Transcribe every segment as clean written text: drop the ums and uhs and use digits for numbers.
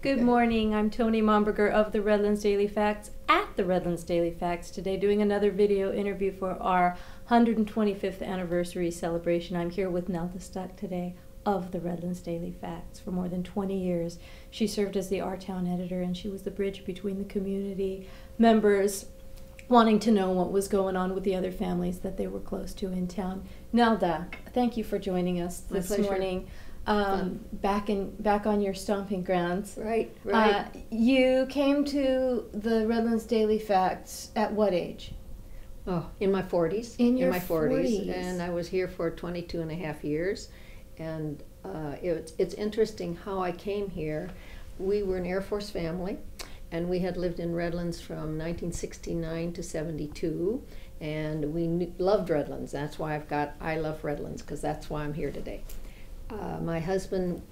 Good morning. I'm Tony Momberger of the Redlands Daily Facts at the Redlands Daily Facts today, doing another video interview for our 125th anniversary celebration. I'm here with Nelda Stuck today of the Redlands Daily Facts. For more than 20 years, she served as the Our Town editor, and she was the bridge between the community members wanting to know what was going on with the other families that they were close to in town. Nelda, thank you for Joining us this morning. Back on your stomping grounds. Right. You came to the Redlands Daily Facts at what age? Oh, in my 40s. In my 40s. And I was here for 22 and a half years. And it's interesting how I came here. We were an Air Force family, and we had lived in Redlands from 1969 to 72. And we loved Redlands. That's why I love Redlands, because that's why I'm here today. My husband,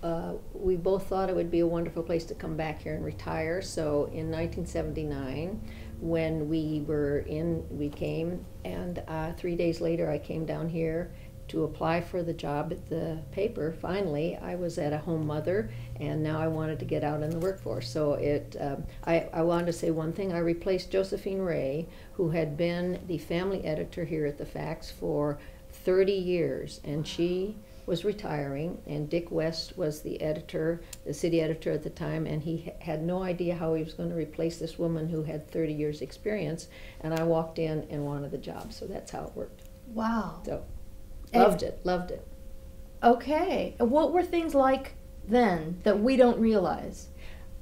we both thought it would be a wonderful place to come back here and retire. So in 1979, when we came, and 3 days later I came down here to apply for the job at the paper. Finally, I was at a home mother, and now I wanted to get out in the workforce. So I wanted to say one thing. I replaced Josephine Ray, who had been the family editor here at the Facts for 30 years, and she was retiring, and Dick West was the editor, the city editor at the time, and he had no idea how he was going to replace this woman who had 30 years experience, and I walked in and wanted the job, so that's how it worked. Wow. So, loved it. Okay. What were things like then that we don't realize?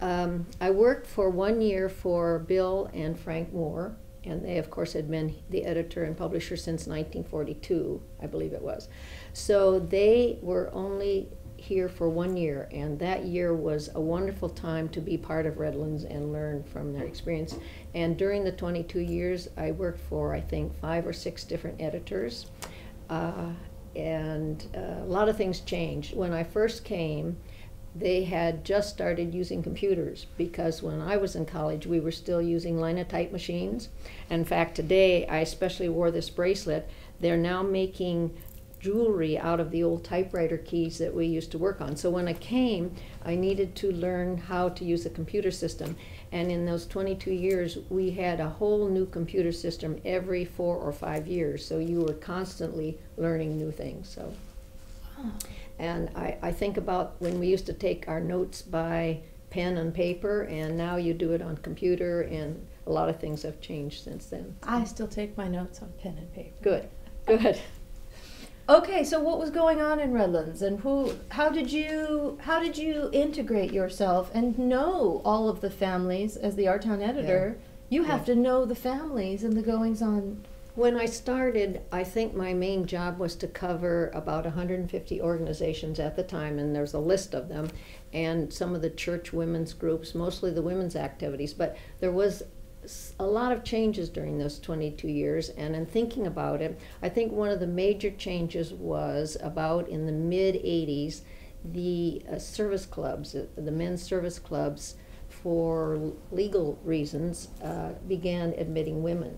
I worked for 1 year for Bill and Frank Moore, and they, of course, had been the editor and publisher since 1942, I believe it was. So they were only here for 1 year, and that year was a wonderful time to be part of Redlands and learn from their experience. And during the 22 years, I worked for, I think, 5 or 6 different editors, and a lot of things changed. When I first came, they had just started using computers, because when I was in college we were still using linotype machines. In fact, today I especially wore this bracelet. They're now making jewelry out of the old typewriter keys that we used to work on. So when I came, I needed to learn how to use a computer system, and in those 22 years we had a whole new computer system every 4 or 5 years, so you were constantly learning new things. So. And I think about when we used to take our notes by pen and paper, and now you do it on computer, and a lot of things have changed since then. I still take my notes on pen and paper. Good. Okay, so what was going on in Redlands, and how did you integrate yourself and know all of the families as the Our Town editor? Yeah. You have to know the families and the goings on. When I started, I think my main job was to cover about 150 organizations at the time, and there's a list of them, and some of the church women's groups, mostly the women's activities. But there was a lot of changes during those 22 years, and in thinking about it, I think one of the major changes was about in the mid-'80s, the service clubs, the men's service clubs, for legal reasons, began admitting women.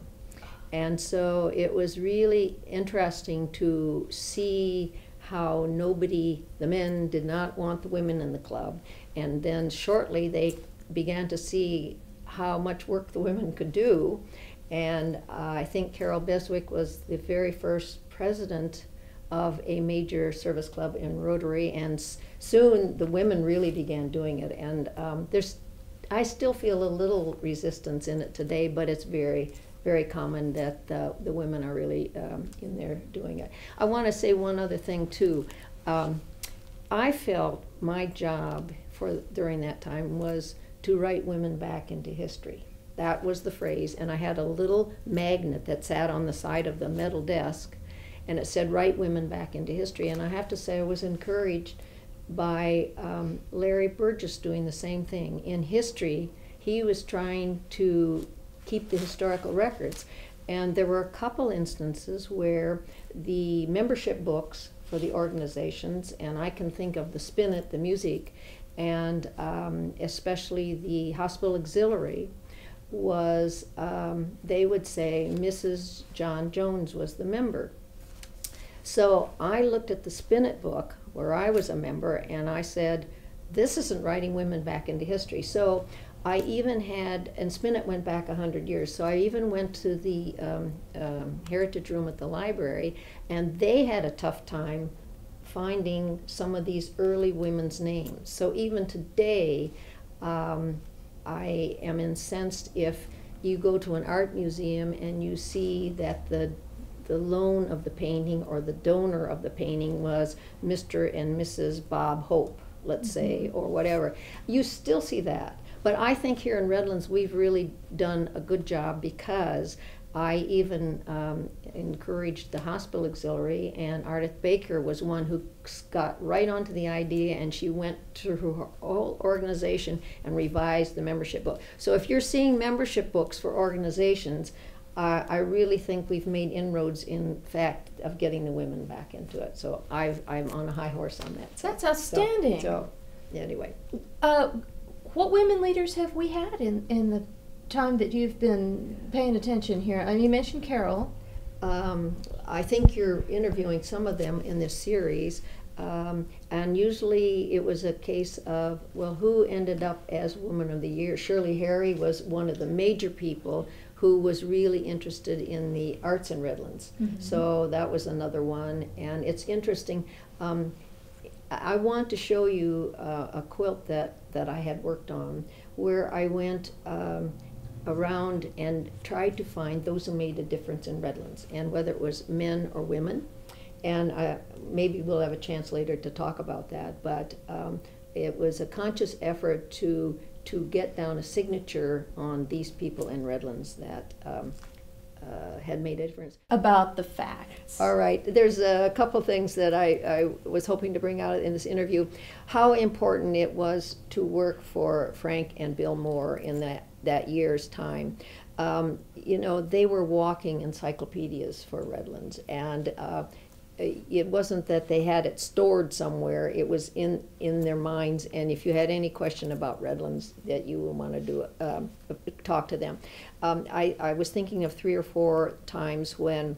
And so it was really interesting to see how the men did not want the women in the club. And then shortly they began to see how much work the women could do. And I think Carol Beswick was the very first president of a major service club in Rotary, and soon the women really began doing it. And I still feel a little resistance in it today, but it's very common that the women are really in there doing it. I want to say one other thing too. I felt my job during that time was to write women back into history. That was the phrase, and I had a little magnet that sat on the side of the metal desk, and it said write women back into history. And I have to say I was encouraged by Larry Burgess doing the same thing. In history, he was trying to keep the historical records, and there were a couple instances where the membership books for the organizations, and I can think of the Spinet, the music, and especially the hospital auxiliary, was they would say Mrs. John Jones was the member. So I looked at the Spinet book where I was a member, and I said, this isn't writing women back into history. So I even had, and Spinnet went back 100 years, so I even went to the Heritage Room at the library, and they had a tough time finding some of these early women's names. So even today, I am incensed if you go to an art museum and you see that the loan of the painting or the donor of the painting was Mr. and Mrs. Bob Hope, let's say, or whatever. You still see that. But I think here in Redlands we've really done a good job, because I even encouraged the Hospital Auxiliary, and Ardith Baker was one who got right onto the idea, and she went through her whole organization and revised the membership book. So if you're seeing membership books for organizations, I really think we've made inroads in fact of getting the women back into it. So I'm on a high horse on that. That's outstanding. So anyway. What women leaders have we had in the time that you've been paying attention here? I mean, you mentioned Carol. I think you're interviewing some of them in this series, and usually it was a case of, well, who ended up as Woman of the Year? Shirley Harry was one of the major people who was really interested in the arts in Redlands. So that was another one, and it's interesting. I want to show you a quilt that I had worked on, where I went around and tried to find those who made a difference in Redlands, and whether it was men or women. And maybe we'll have a chance later to talk about that, but it was a conscious effort to get down a signature on these people in Redlands that had made a difference. About the facts. All right, there's a couple things that I was hoping to bring out in this interview. How important it was to work for Frank and Bill Moore in that year's time. You know, they were walking encyclopedias for Redlands, and it wasn't that they had it stored somewhere, it was in their minds, and if you had any question about Redlands that you would want to talk to them. I was thinking of 3 or 4 times when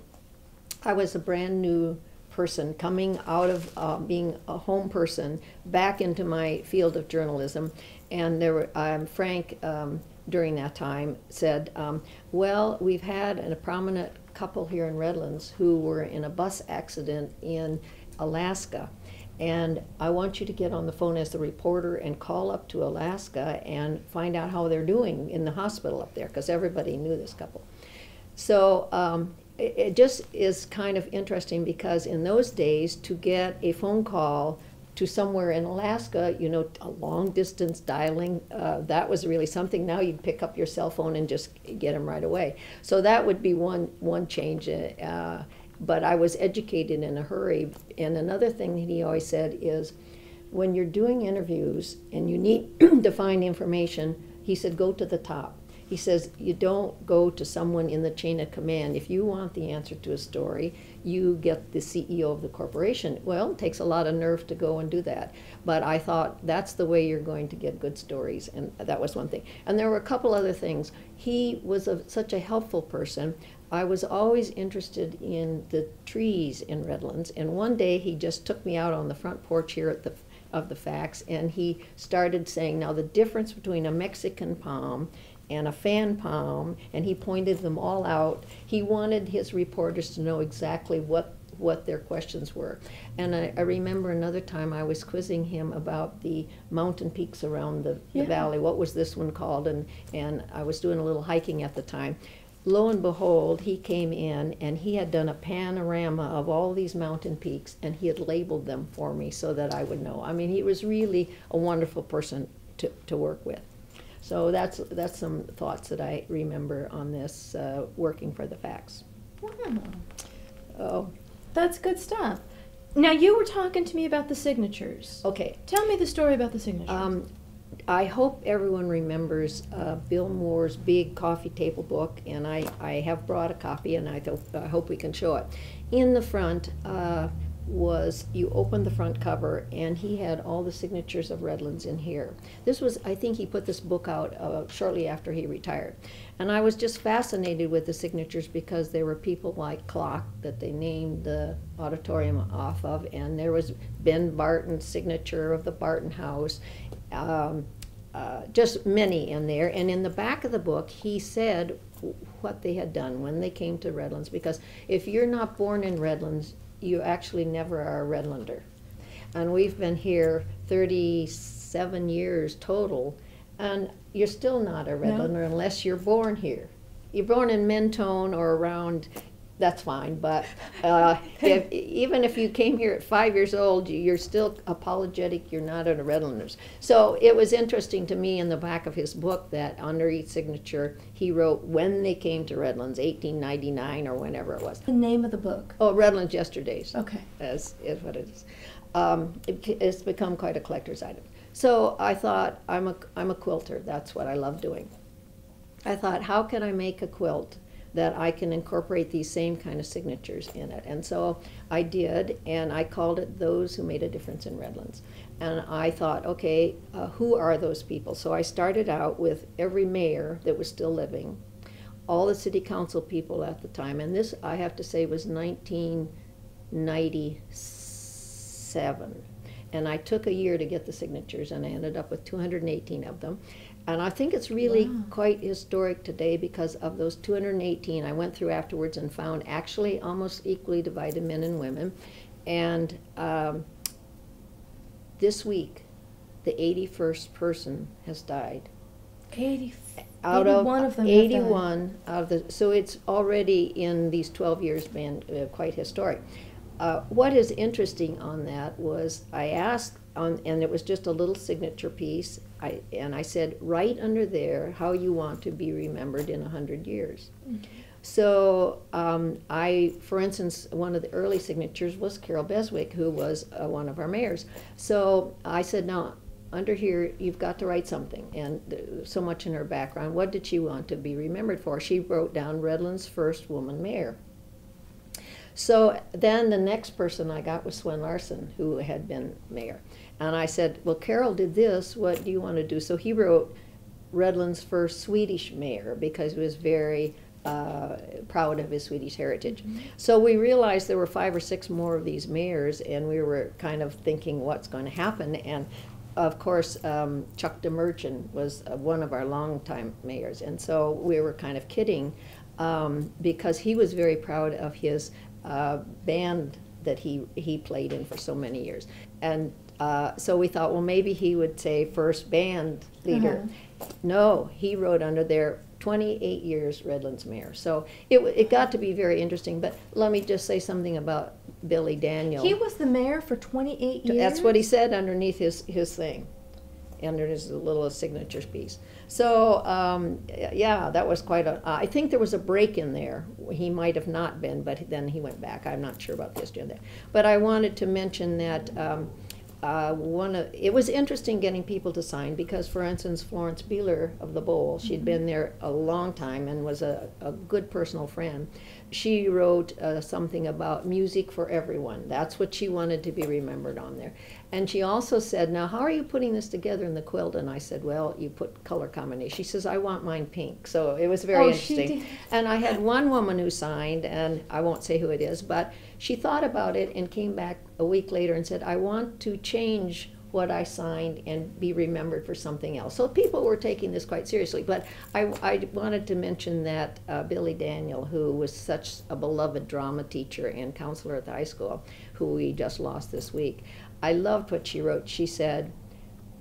I was a brand new person coming out of being a home person back into my field of journalism, and there were, Frank during that time said, well, we've had a prominent couple here in Redlands who were in a bus accident in Alaska, and I want you to get on the phone as the reporter and call up to Alaska and find out how they're doing in the hospital up there, because everybody knew this couple. So it just is kind of interesting, because in those days to get a phone call to somewhere in Alaska, you know, a long distance dialing, that was really something. Now you'd pick up your cell phone and just get them right away. So that would be one change. But I was educated in a hurry. And another thing that he always said is, when you're doing interviews and you need to find information, he said, go to the top. He says, you don't go to someone in the chain of command. If you want the answer to a story, you get the CEO of the corporation. Well, it takes a lot of nerve to go and do that. But I thought that's the way you're going to get good stories, and that was one thing. And there were a couple other things. He was such a helpful person. I was always interested in the trees in Redlands, and one day he just took me out on the front porch here at of the Facts, and he started saying, now the difference between a Mexican palm and a fan palm, and he pointed them all out. He wanted his reporters to know exactly what their questions were. And I remember another time I was quizzing him about the mountain peaks around the valley. What was this one called? And I was doing a little hiking at the time. Lo and behold, he came in and he had done a panorama of all these mountain peaks, and he had labeled them for me so that I would know. I mean, he was really a wonderful person to work with. So that's some thoughts that I remember on this working for the Facts. Wow. Oh, that's good stuff. Now, you were talking to me about the signatures. Okay. Tell me the story about the signatures. I hope everyone remembers Bill Moore's big coffee table book, and I have brought a copy, and I hope we can show it. In the front, was you opened the front cover and he had all the signatures of Redlands in here. This was, I think he put this book out shortly after he retired. And I was just fascinated with the signatures because there were people like Clock that they named the auditorium off of, and there was Ben Barton's signature of the Barton House, just many in there. And in the back of the book he said what they had done when they came to Redlands, because if you're not born in Redlands, you actually never are a Redlander. And we've been here 37 years total, and you're still not a Redlander unless you're born here. You're born in Mentone or around, that's fine, but even if you came here at 5 years old, you're still apologetic, you're not a Redlanders. So it was interesting to me in the back of his book that under each signature he wrote when they came to Redlands, 1899 or whenever it was. The name of the book? Oh, Redlands Yesterdays. Okay. Is what it is. It's become quite a collector's item. So I thought, I'm a quilter, that's what I love doing. I thought, how can I make a quilt that I can incorporate these same kind of signatures in it? And so I did, and I called it Those Who Made a Difference in Redlands. And I thought, okay, who are those people? So I started out with every mayor that was still living, all the city council people at the time, and this, I have to say, was 1997. And I took a year to get the signatures, and I ended up with 218 of them. And I think it's really quite historic today because of those 218 I went through afterwards and found actually almost equally divided men and women. And this week, the 81st person has died. 81 of them 81 out of the, so it's already in these 12 years been quite historic. What is interesting on that was I asked, and it was just a little signature piece, and I said, write under there how you want to be remembered in 100 years. Mm-hmm. So for instance, one of the early signatures was Carol Beswick, who was one of our mayors. So I said, now, under here, you've got to write something, and so much in her background. What did she want to be remembered for? She wrote down Redlands' first woman mayor. So then the next person I got was Swen Larson, who had been mayor. And I said, well, Carol did this, what do you want to do? So he wrote Redlands' first Swedish mayor because he was very proud of his Swedish heritage. Mm-hmm. So we realized there were 5 or 6 more of these mayors, and we were kind of thinking what's going to happen. And of course, Chuck DeMerchant was one of our longtime mayors. And so we were kind of kidding because he was very proud of his band that he played in for so many years. And so we thought, well, maybe he would say first band leader. No, he wrote under there 28 years Redlands mayor. So it got to be very interesting. But let me just say something about Billy Daniel. He was the mayor for 28 years? That's what he said underneath his thing, under his little signature piece. So, yeah, that was quite a, I think there was a break in there. He might have not been, but then he went back. I'm not sure about the history of that. But I wanted to mention that it was interesting getting people to sign because, for instance, Florence Beeler of the Bowl, she'd been there a long time and was a good personal friend. She wrote something about music for everyone. That's what she wanted to be remembered on there. And she also said, now, how are you putting this together in the quilt? And I said, well, you put color combination. She says, I want mine pink. So it was very interesting. And I had one woman who signed, and I won't say who it is, but she thought about it and came back a week later and said, I want to change what I signed and be remembered for something else. So people were taking this quite seriously. But I wanted to mention that Billy Daniel, who was such a beloved drama teacher and counselor at the high school, who we just lost this week, I loved what she wrote. She said,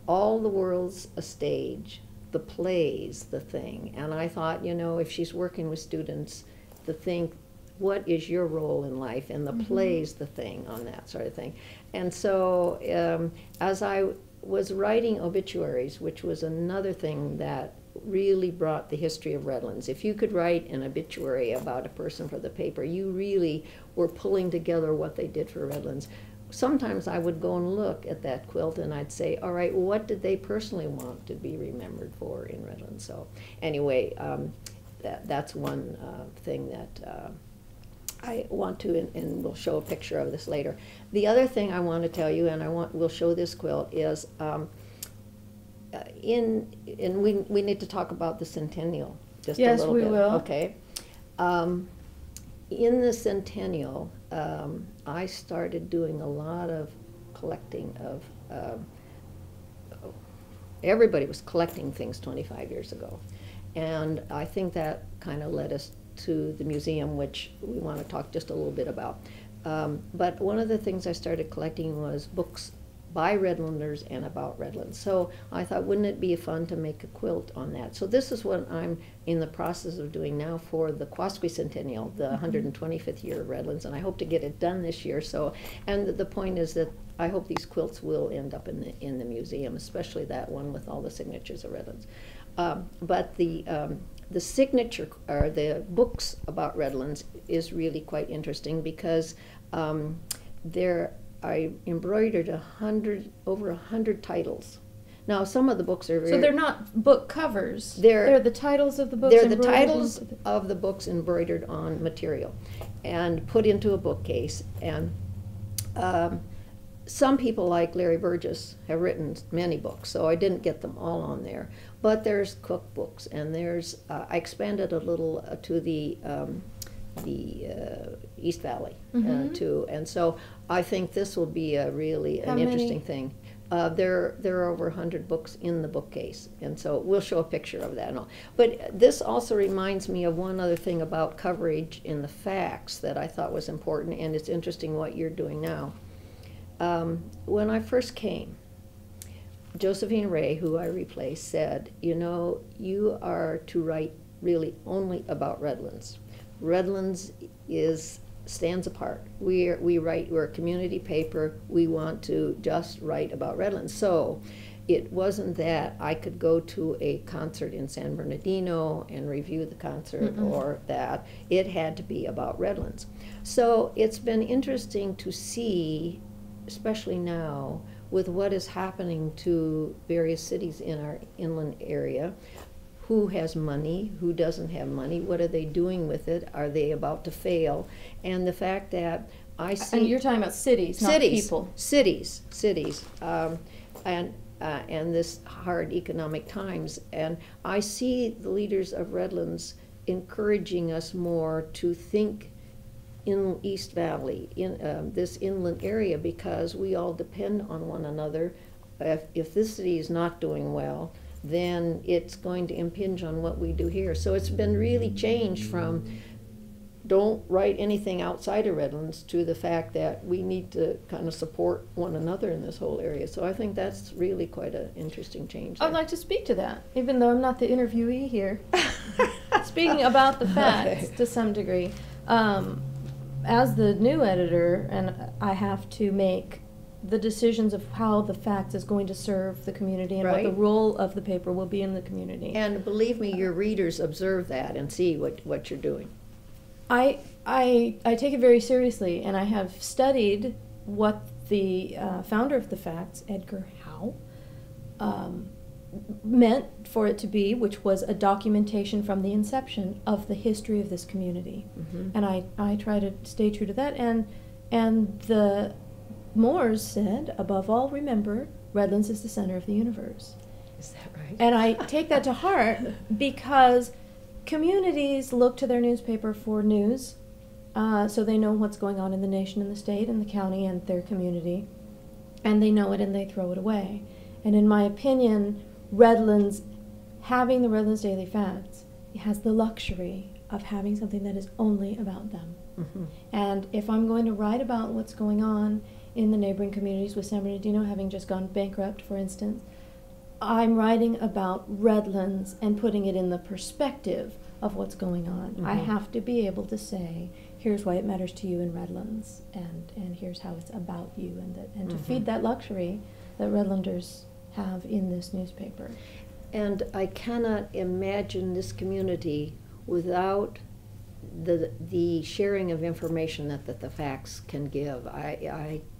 all the world's a stage, the play's the thing. And I thought, you know, if she's working with students, to think, what is your role in life? And the play's the thing on that sort of thing. And so as I was writing obituaries, which was another thing that really brought the history of Redlands. If you could write an obituary about a person for the paper, you really were pulling together what they did for Redlands. Sometimes I would go and look at that quilt and I'd say, all right, what did they personally want to be remembered for in Redlands? So anyway, that's one thing that I want to, and we'll show a picture of this later. The other thing I want to tell you, and we'll show this quilt, is we need to talk about the Centennial just a little bit. Yes, we will. Okay. In the Centennial, I started doing a lot of collecting of, everybody was collecting things 25 years ago. And I think that kind of led us to the museum, which we want to talk just a little bit about. But one of the things I started collecting was books by Redlanders and about Redlands. So I thought, wouldn't it be fun to make a quilt on that? So this is what I'm in the process of doing now for the Quasquicentennial, the 125th year of Redlands, and I hope to get it done this year. So, and the point is that I hope these quilts will end up in the museum, especially that one with all the signatures of Redlands. But the signature, or the books about Redlands, is really quite interesting because I embroidered over 100 titles. Now, some of the books are So they're not book covers. They're the titles of the books. They're the titles of the books embroidered on material and put into a bookcase. And some people, like Larry Burgess, have written many books, so I didn't get them all on there. But there's cookbooks, and there's I expanded a little to the East Valley too, and so I think this will be an interesting thing. There are over 100 books in the bookcase, and so we'll show a picture of that and all. But this also reminds me of one other thing about coverage in the facts that I thought was important, and it's interesting what you're doing now. When I first came, Josephine Ray, who I replaced, said, you know, you are to write really only about Redlands. Redlands stands apart. We're a community paper. We want to just write about Redlands. So it wasn't that I could go to a concert in San Bernardino and review the concert or that. It had to be about Redlands. So it's been interesting to see, especially now, with what is happening to various cities in our inland area. Who has money, who doesn't have money, what are they doing with it, are they about to fail? And the fact that I see... And you're talking about cities, not people. Cities, and this hard economic times. And I see the leaders of Redlands encouraging us more to think in East Valley, in this inland area, because we all depend on one another. If this city is not doing well, then it's going to impinge on what we do here. So it's been really changed from don't write anything outside of Redlands to the fact that we need to kind of support one another in this whole area. So I think that's really quite an interesting change there. I'd like to speak to that, even though I'm not the interviewee here. Speaking about the facts to some degree, as the new editor, and I have to make the decisions of how the Facts is going to serve the community and what the role of the paper will be in the community. And believe me, your readers observe that and see what you're doing. I take it very seriously, and I have studied what the founder of the Facts, Edgar Howe, meant for it to be, which was a documentation from the inception of the history of this community. And I try to stay true to that. And the Moores said, above all, remember, Redlands is the center of the universe. Is that right? And I take that to heart because communities look to their newspaper for news, so they know what's going on in the nation and the state and the county and their community, and they know it and they throw it away. And in my opinion, Redlands, having the Redlands Daily Facts, has the luxury of having something that is only about them. And if I'm going to write about what's going on in the neighboring communities, with San Bernardino having just gone bankrupt, for instance, I'm writing about Redlands and putting it in the perspective of what's going on. I have to be able to say, here's why it matters to you in Redlands, and here's how it's about you, and to feed that luxury that Redlanders have in this newspaper. And I cannot imagine this community without the sharing of information that the Facts can give.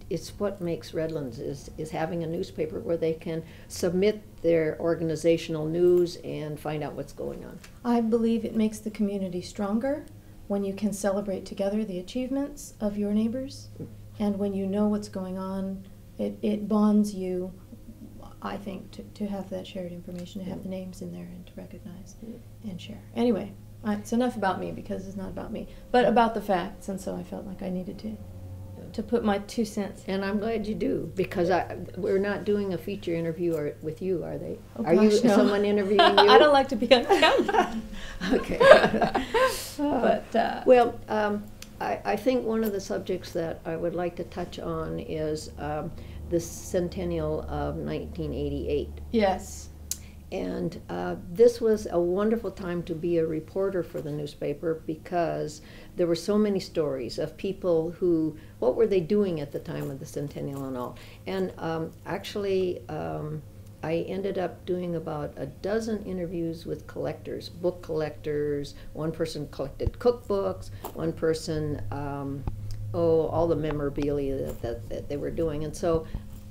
It's what makes Redlands is having a newspaper where they can submit their organizational news and find out what's going on. I believe it makes the community stronger when you can celebrate together the achievements of your neighbors, and when you know what's going on, it bonds you, I think, to have that shared information, to have the names in there and to recognize and share. Anyway, it's enough about me because it's not about me, but about the facts, and so I felt like I needed to put my 2 cents. And I'm glad you do, because we're not doing a feature interview with you, are they? Oh, are you gosh, no. someone interviewing you? I don't like to be on camera. Okay. But well, I think one of the subjects that I would like to touch on is the centennial of 1988. yes. And this was a wonderful time to be a reporter for the newspaper, because there were so many stories of people who, what were they doing at the time of the centennial and all. And actually, I ended up doing about a dozen interviews with collectors, book collectors. One person collected cookbooks, one person, all the memorabilia that they were doing. And so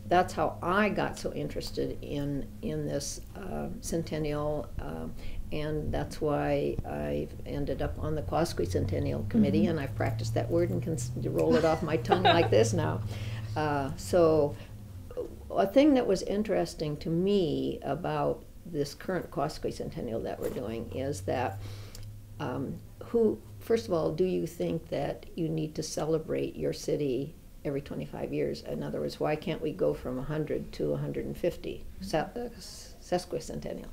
that's how I got so interested in this centennial, and that's why I ended up on the Quasquicentennial committee, and I've practiced that word and can roll it off my tongue like this now. So a thing that was interesting to me about this current Quasquicentennial that we're doing is that first of all, do you think that you need to celebrate your city every 25 years? In other words, why can't we go from 100 to 150 sesquicentennial?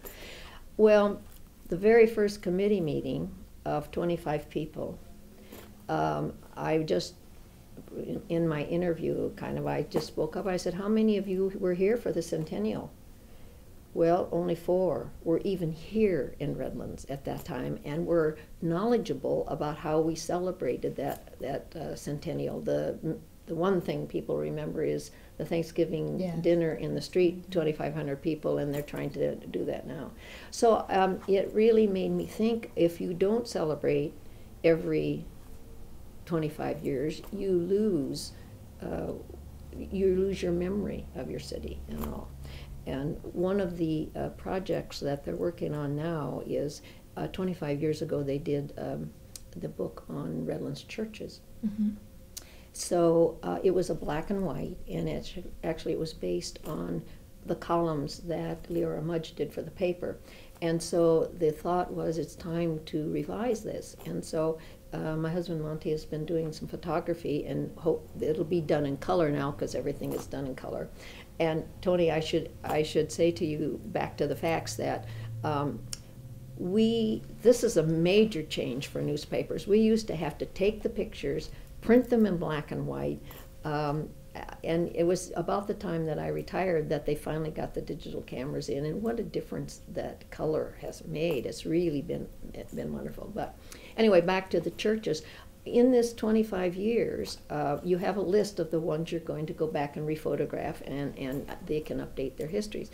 Well, the very first committee meeting of 25 people, I just, in my interview, I just spoke up. I said, how many of you were here for the centennial? Well, only 4 were even here in Redlands at that time and were knowledgeable about how we celebrated that centennial. The one thing people remember is the Thanksgiving dinner in the street, 2,500 people, and they're trying to do that now. So it really made me think, if you don't celebrate every 25 years, you lose your memory of your city and all. And one of the projects that they're working on now is 25 years ago they did the book on Redlands churches. Mm-hmm. So it was a black and white, and it was based on the columns that Leora Mudge did for the paper. And so the thought was, it's time to revise this. And so my husband Monty has been doing some photography, and hope it'll be done in color now, because everything is done in color. And Tony, I should say to you, back to the facts, that this is a major change for newspapers. We used to have to take the pictures, print them in black and white, and it was about the time that I retired that they finally got the digital cameras in, and what a difference that color has made. It's really been wonderful. But anyway, back to the churches. In this 25 years, you have a list of the ones you're going to go back and rephotograph, and they can update their histories.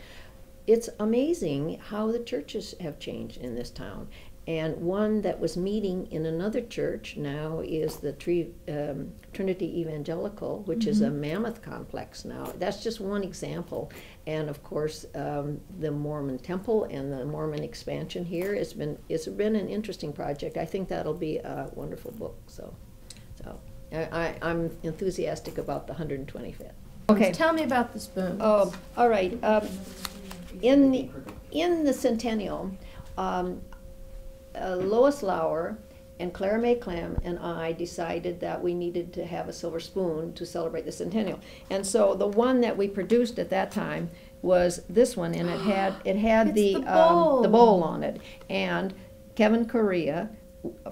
It's amazing how the churches have changed in this town. And one that was meeting in another church now is the Trinity Evangelical, which is a mammoth complex now. That's just one example. And of course, the Mormon Temple and the Mormon expansion here, it's been an interesting project. I think that'll be a wonderful book. So I'm enthusiastic about the 125th. Okay, tell me about the spoon. Oh, all right. In the centennial, Lois Lauer and Clara May Clem and I decided that we needed to have a silver spoon to celebrate the centennial. And so the one that we produced at that time was this one, and it had the bowl on it. And Kevin Correa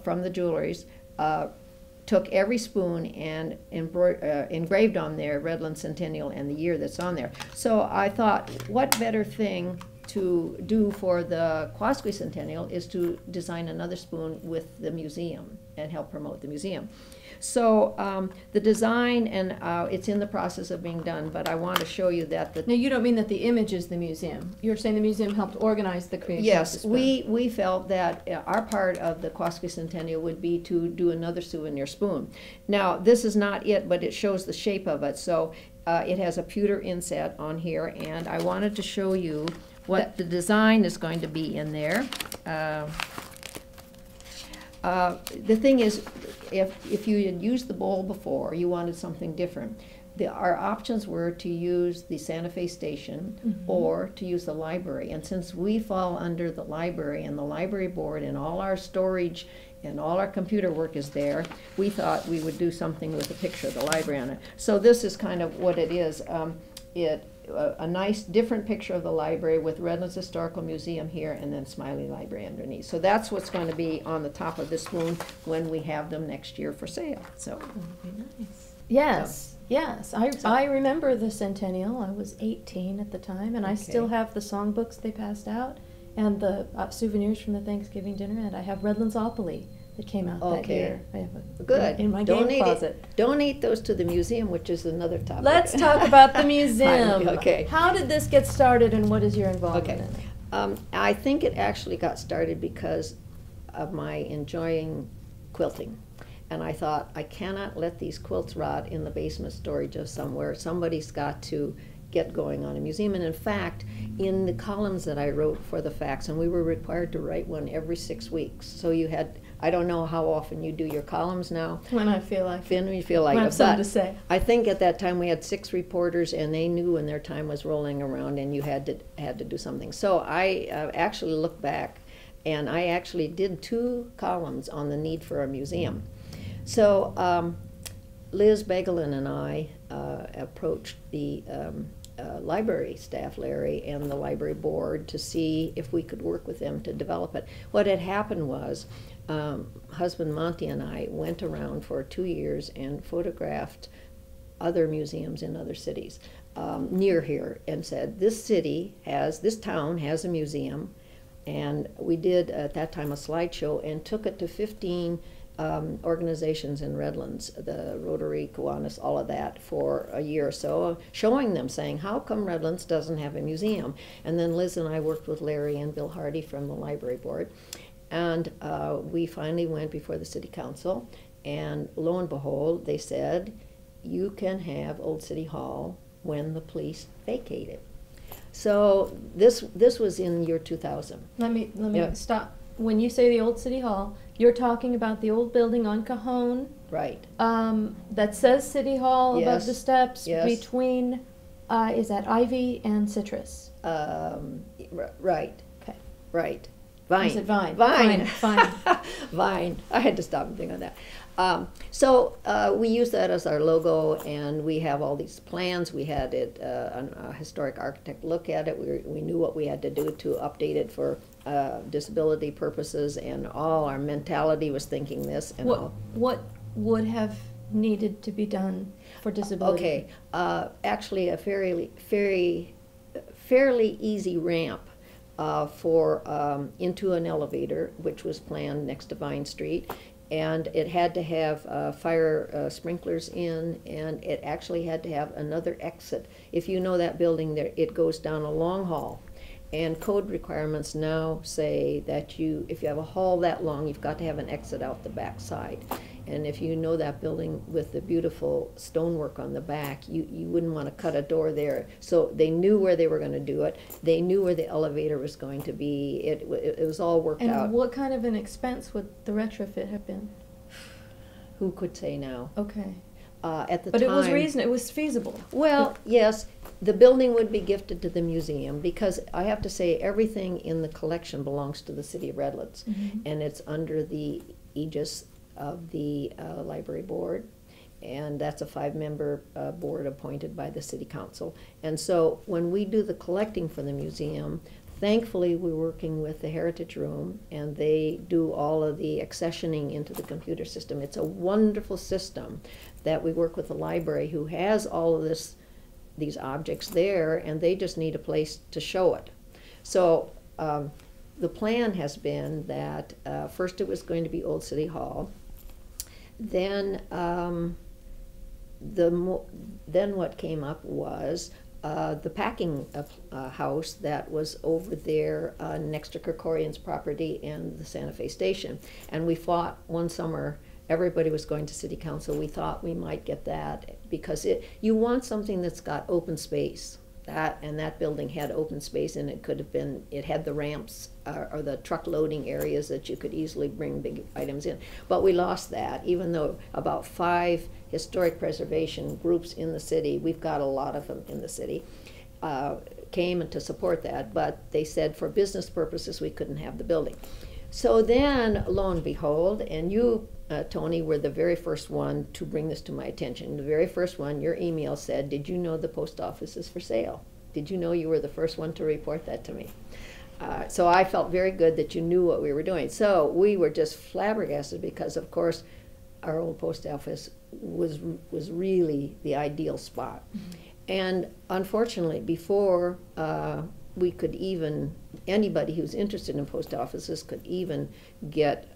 from the Jewelries took every spoon and engraved on there Redlands Centennial and the year that's on there. So I thought, what better thing to do for the Quasquicentennial is to design another spoon with the museum and help promote the museum. So the design, and it's in the process of being done, but I want to show you that Now, you don't mean that the image is the museum. You're saying the museum helped organize the creation of the spoon. Yes, we felt that our part of the Quasquicentennial would be to do another souvenir spoon. Now, this is not it, but it shows the shape of it. So it has a pewter inset on here, and I wanted to show you what the design is going to be in there. The thing is, if you had used the bowl before, you wanted something different. Our options were to use the Santa Fe station or to use the library. And since we fall under the library and the library board and all our storage and all our computer work is there, we thought we would do something with a picture of the library on it. So this is kind of what it is. A nice different picture of the library with Redlands Historical Museum here and then Smiley Library underneath. So that's what's going to be on the top of this spoon when we have them next year for sale. So that would be nice. Yes. Yes, I remember the Centennial. I was 18 at the time, and I still have the songbooks they passed out and the souvenirs from the Thanksgiving dinner, and I have Redlandsopoly that came out that year. I have Good. in my game closet. Donate those to the museum, which is another topic. Let's talk about the museum. Okay. How did this get started, and what is your involvement in it? I think it actually got started because of my enjoying quilting. And I thought, I cannot let these quilts rot in the basement storage of somewhere. Somebody's got to get going on a museum. And in fact, in the columns that I wrote for the facts, and we were required to write one every 6 weeks. So you had, I don't know how often you do your columns now. When I feel like it. When you feel like it. I have something to say. I think at that time we had 6 reporters, and they knew when their time was rolling around, and you had to do something. So I actually looked back, and I actually did 2 columns on the need for a museum. So Liz Begelin and I approached the library staff, Larry, and the library board to see if we could work with them to develop it. What had happened was husband Monty and I went around for 2 years and photographed other museums in other cities near here and said, this town has a museum. And we did at that time a slideshow and took it to 15 organizations in Redlands, the Rotary, Kiwanis, all of that, for a year or so, showing them, saying, how come Redlands doesn't have a museum? And then Liz and I worked with Larry and Bill Hardy from the library board, and we finally went before the city council, and lo and behold, they said, you can have Old City Hall when the police vacate it. So this was in the year 2000. Let me stop. When you say the old City Hall, you're talking about the old building on Cajon. Right. That says City Hall above the steps between, is that Ivy and Citrus? Right. Okay. Right. Vine. Is it Vine? Vine. Vine. Vine. I had to stop and think on that. So we use that as our logo, and we have all these plans. We had it, a historic architect look at it. We knew what we had to do to update it for disability purposes, and all our mentality was thinking this. And what would have needed to be done for disability? Okay, actually a fairly easy ramp for into an elevator, which was planned next to Vine Street. And it had to have fire sprinklers in, and it actually had to have another exit. If you know that building there, it goes down a long hall. And code requirements now say that if you have a hall that long, you've got to have an exit out the back side. And if you know that building with the beautiful stonework on the back, you wouldn't want to cut a door there. So they knew where they were going to do it. They knew where the elevator was going to be. It was all worked out. And what kind of an expense would the retrofit have been? Who could say now? Okay. At the but time, it was feasible. Well, yes, the building would be gifted to the museum, because I have to say everything in the collection belongs to the City of Redlands, and it's under the aegis of the library board, and that's a 5-member board appointed by the city council. And so when we do the collecting for the museum, thankfully we're working with the Heritage Room, and they do all of the accessioning into the computer system. It's a wonderful system that we work with the library, who has all of these objects there, and they just need a place to show it. So the plan has been that first it was going to be Old City Hall. Then then what came up was the packing house that was over there next to Kerkorian's property and the Santa Fe station. And we thought one summer, everybody was going to city council, we thought we might get that, because you want something that's got open space. that building had open space, and it had the ramps or the truck loading areas that you could easily bring big items in. But we lost that, even though about 5 historic preservation groups in the city, we've got a lot of them in the city, came to support that, but they said for business purposes we couldn't have the building. So then, lo and behold, and you, Tony, were the very first one to bring this to my attention. The very first one, your email said, "Did you know the post office is for sale?" Did you know you were the first one to report that to me? So I felt very good that you knew what we were doing. So we were just flabbergasted because, of course, our old post office was really the ideal spot. Mm-hmm. And unfortunately, before we could even, anybody who's interested in post offices could even get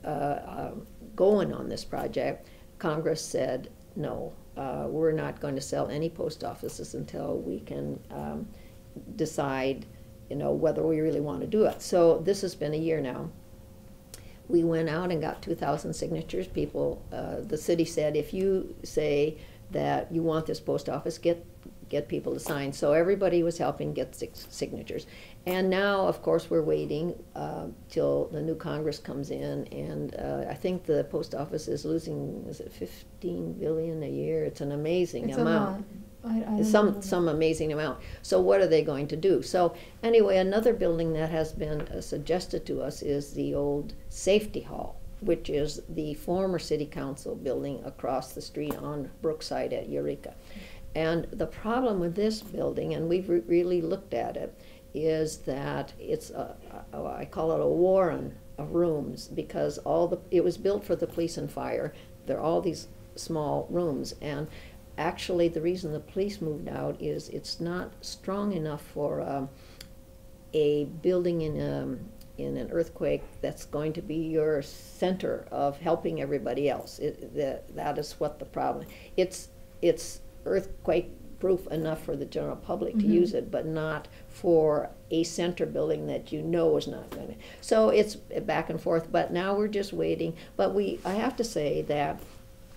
going on this project, Congress said, no, we're not going to sell any post offices until we can decide, whether we really want to do it. So this has been a year now. We went out and got 2,000 signatures. People, the city said, if you say that you want this post office, get people to sign. So everybody was helping get 6 signatures. And now, of course, we're waiting till the new Congress comes in, and I think the post office is losing, is it $15 billion a year? It's an amazing amount. Some amazing amount. So what are they going to do? So anyway, another building that has been suggested to us is the old Safety Hall, which is the former city council building across the street on Brookside at Eureka. And the problem with this building, and we've really looked at it, is that it's I call it a warren of rooms, because it was built for the police and fire. There are all these small rooms, and actually the reason the police moved out is it's not strong enough for a building in an earthquake that's going to be your center of helping everybody else. That is what the problem. It's earthquake proof enough for the general public to use it, but not for a center building that is not going to. So it's back and forth, but now we're just waiting. But I have to say that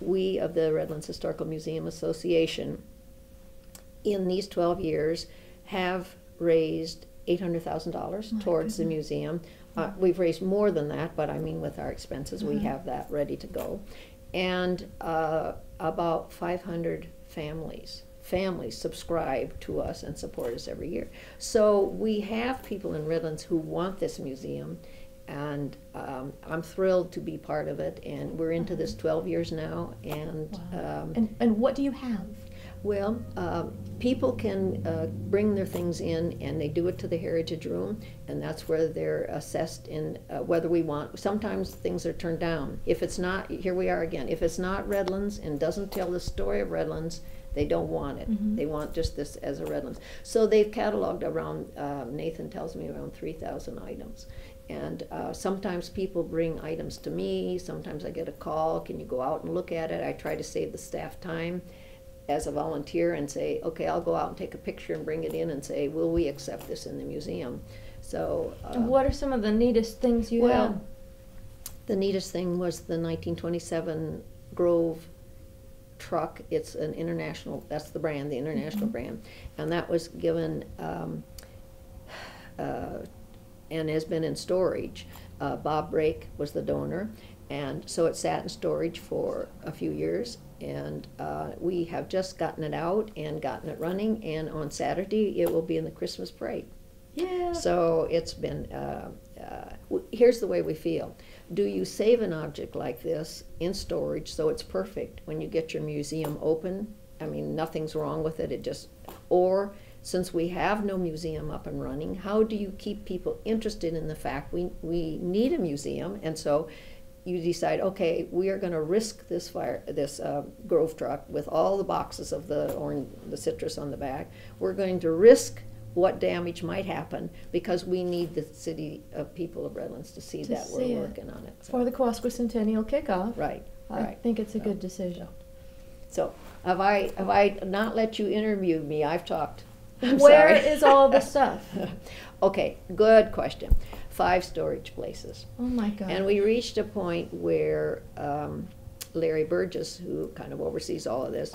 we of the Redlands Historical Museum Association in these 12 years have raised $800,000 towards the museum. We've raised more than that, but I mean with our expenses, we have that ready to go. And about 500 families subscribe to us and support us every year. So we have people in Redlands who want this museum, and I'm thrilled to be part of it, and we're into this 12 years now. And wow. And what do you have? Well, people can bring their things in, and they do it to the Heritage Room, and that's where they're assessed in whether we want. Sometimes things are turned down. If it's not, here we are again, if it's not Redlands and doesn't tell the story of Redlands, they don't want it. They want just this as a Redlands. So they've cataloged around, Nathan tells me, around 3,000 items. And sometimes people bring items to me. Sometimes I get a call, can you go out and look at it? I try to save the staff time as a volunteer and say, okay, I'll go out and take a picture and bring it in and say, will we accept this in the museum? So what are some of the neatest things you have? The neatest thing was the 1927 Grove truck. It's an international, that's the brand, the international brand, and that was given and has been in storage. Bob Brake was the donor, and so it sat in storage for a few years, and we have just gotten it out and gotten it running, and on Saturday it will be in the Christmas parade. Yeah. So it's been, here's the way we feel. Do you save an object like this in storage so it's perfect when you get your museum open? I mean, nothing's wrong with it, or since we have no museum up and running, how do you keep people interested in the fact we need a museum? And so you decide, okay, we are going to risk this Grove truck with all the boxes of the citrus on the back. We're going to risk what damage might happen because we need the city of people of Redlands to see that we're working on it. So. For the Quasquicentennial kickoff. Right. I think it's a good decision. So have I not let you interview me? I've talked. Where is all the stuff? Okay, good question. 5 storage places. Oh my God. And we reached a point where Larry Burgess, who kind of oversees all of this,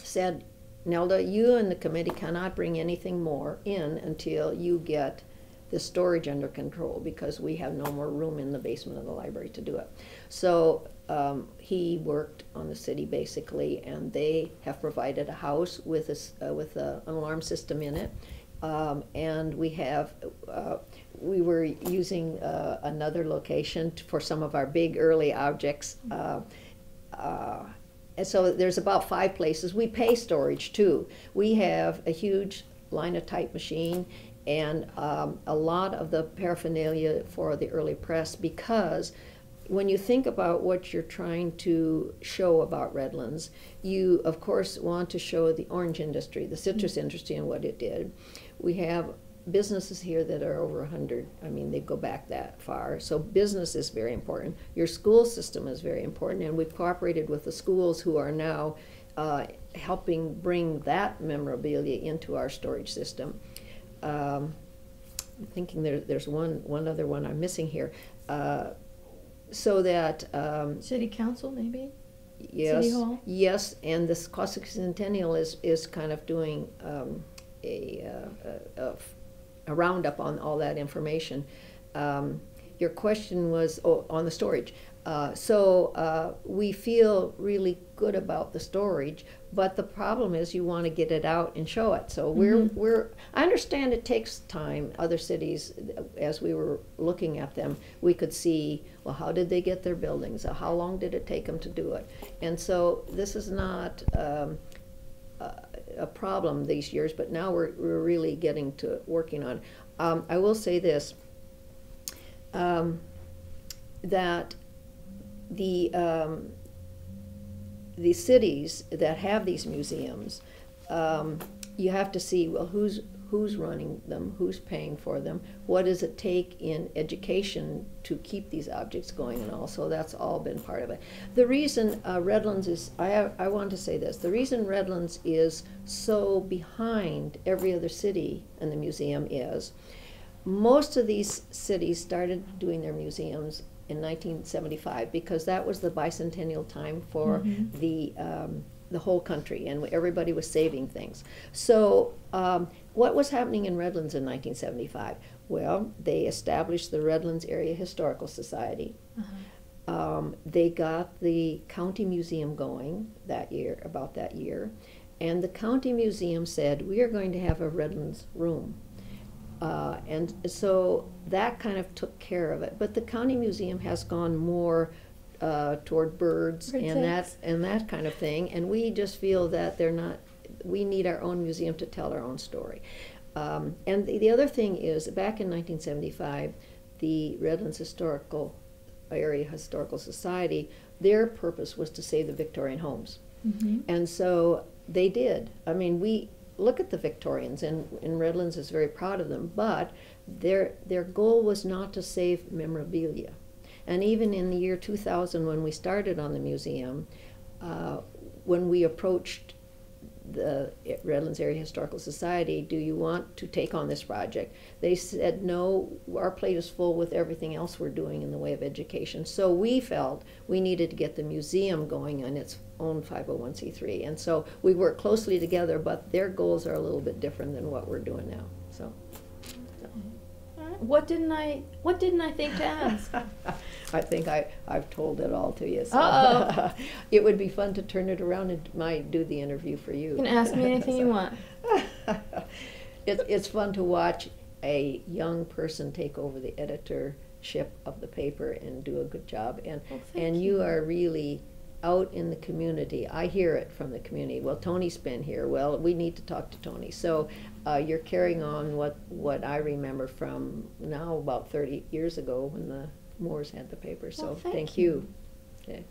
said, Nelda, you and the committee cannot bring anything more in until you get the storage under control, because we have no more room in the basement of the library to do it. So he worked on the city basically, and they have provided a house with an alarm system in it. And we were using another location for some of our big early objects. And so there's about 5 places. We pay storage too. We have a huge linotype machine and a lot of the paraphernalia for the early press, because when you think about what you're trying to show about Redlands, you of course want to show the orange industry, the citrus industry, and what it did. We have businesses here that are over 100. I mean, they go back that far. So business is very important. Your school system is very important, and we've cooperated with the schools who are now helping bring that memorabilia into our storage system. I'm thinking there's one other one I'm missing here. So that City Council, maybe? Yes, City Hall? yes, and this Quasquicentennial is kind of doing a roundup on all that information. Your question was on the storage. So we feel really good about the storage, but the problem is you want to get it out and show it. So I understand it takes time. Other cities, as we were looking at them, we could see, well, how did they get their buildings? How long did it take them to do it? And so this is not a problem these years, but now we're really getting to working on. I will say this, that the cities that have these museums, you have to see, well, who's running them, who's paying for them, what does it take in education to keep these objects going, and all. So that's all been part of it. The reason Redlands is, I want to say this, the reason Redlands is so behind every other city in the museum is most of these cities started doing their museums in 1975, because that was the bicentennial time for the whole country, and everybody was saving things. So what was happening in Redlands in 1975? Well, they established the Redlands Area Historical Society. They got the county museum going that year, about that year, and the county museum said, we are going to have a Redlands room. And so that kind of took care of it. But the county museum has gone more toward birds and that kind of thing. And we just feel that we need our own museum to tell our own story. And the other thing is, back in 1975, the Redlands Area Historical Society, their purpose was to save the Victorian homes. And so they did. I mean, look at the Victorians, and Redlands is very proud of them, but their goal was not to save memorabilia. And even in the year 2000, when we started on the museum, when we approached the Redlands Area Historical Society, do you want to take on this project? They said, no, our plate is full with everything else we're doing in the way of education. So we felt we needed to get the museum going on its own 501c3. And so we work closely together, but their goals are a little bit different than what we're doing now. So. What didn't I think to ask? I think I've told it all to you. So. It would be fun to turn it around and might do the interview for you. You can ask me anything you want. It's fun to watch a young person take over the editorship of the paper and do a good job. And you are really out in the community. I hear it from the community. Well, Tony's been here. Well, we need to talk to Tony. So you're carrying on what I remember from now about 30 years ago when the Moores had the paper. So thank you. Okay.